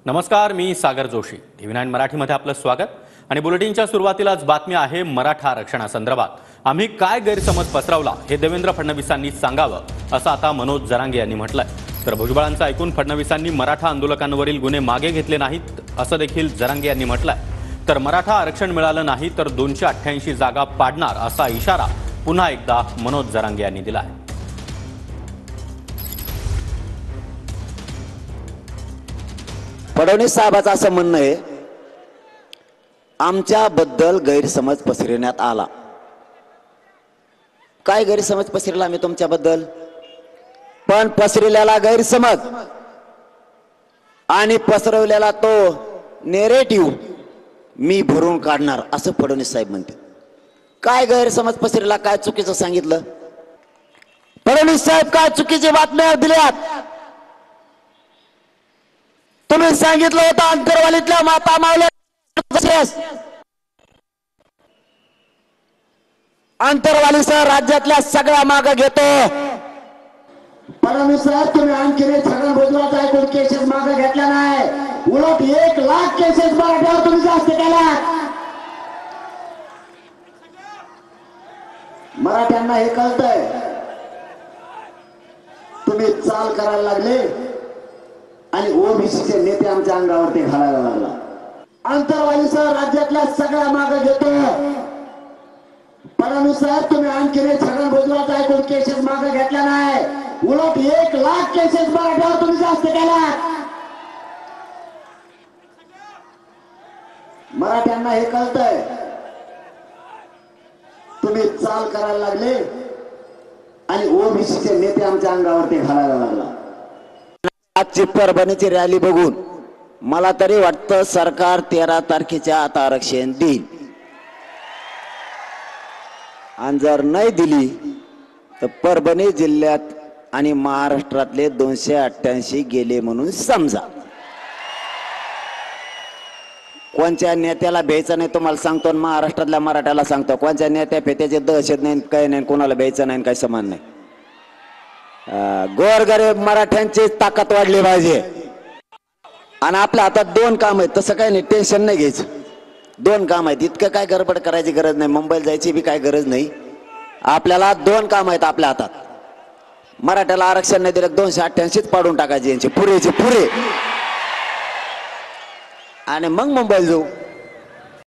नमस्कार, मी सागर जोशी. TV9 मराठीमध्ये आपलं स्वागत. आणि बुलेटिनच्या सुरुवातीलाच बातमी आहे मराठा आरक्षणासंदर्भात. आम्ही काय गैरसमज पसरवला हे देवेंद्र फडणवीसांनी सांगावं, असं आता मनोज जरांगे यांनी म्हटलंय. तर भुजबळांचं ऐकून फडणवीसांनी मराठा आंदोलकांवरील गुन्हे मागे घेतले नाहीत, असं देखील जरांगे यांनी म्हटलंय. तर मराठा आरक्षण मिळालं नाही तर 288 जागा पाडणार असा इशारा पुन्हा एकदा मनोज जरांगे यांनी दिला आहे. फडणवीस साहेबांचं असं म्हणणं आहे, आमच्याबद्दल गैरसमज पसरवण्यात आला. काय गैरसमज पसरला आम्ही तुमच्याबद्दल? पण पसरलेला गैरसमज आणि पसरवलेला तो नेरेटिव्ह मी भरून काढणार, असं फडणवीस साहेब म्हणते. काय गैरसमज पसरला, काय चुकीचं सांगितलं? फडणवीस साहेब काय चुकीची बातम्या दिल्यात? तुम्ही सांगितलं होतं अंतरवालीतल्या माता मावल्या अंतरवालीसह राज्यातल्या सगळ्या माग घेतो. फडणवीस साहेब, तुम्ही आणखी छगन भुजबळाचा ऐकून केसेस मागे घेतल्या नाही, उलट 1,00,000 केसेस मराठ्यावर तुम्ही जास्त केल्या. मराठ्यांना हे कळतंय, तुम्ही चाल करायला लागले आणि ओबीसीचे नेते आमच्या अंगावरती घालायला लागला. अंतरवालीसह राज्यातल्या सगळ्या मागे घेतो. फडणवीस साहेब, तुम्ही आणखी छगन भुजबळाचा ऐकून केसेस मागे घेतल्या नाही, उलट 1,00,000 केसेस मराठ्यावर तुम्ही जास्त केल्या. मराठ्यांना हे कळतंय, तुम्ही चाल करायला लागले आणि ओबीसीचे नेते आमच्या अंगावरती घालायला लागला. आजची परभणीची रॅली बघून मला तरी वाटतं सरकार 13 तारखेच्या आत आरक्षण देईल. आणि जर नाही दिली तर परभणी जिल्ह्यात आणि महाराष्ट्रातले 288 गेले म्हणून समजा. कोणत्या नेत्याला भ्यायचं नाही तुम्हाला सांगतो, महाराष्ट्रातल्या मराठ्याला सांगतो, कोणत्या नेत्या फेत्याचे दहशत नाही, काही नाही, कोणाला भ्यायचं नाही, काही समान नाही. गोरगरीब मराठ्यांची ताकद वाढली पाहिजे. आणि आपल्या हातात 2 काम आहेत, तसं काही नाही, टेन्शन नाही घ्यायचं. 2 काम आहेत, इतकं काय गडबड करायची गरज नाही, मुंबईला जायची बी काय गरज नाही. आपल्याला 2 काम आहेत आपल्या हातात. मराठ्याला आरक्षण नाही दिलं 288 पाडून टाकायचे यांचे पुरेचे पुरे, आणि मग मुंबईला जाऊ.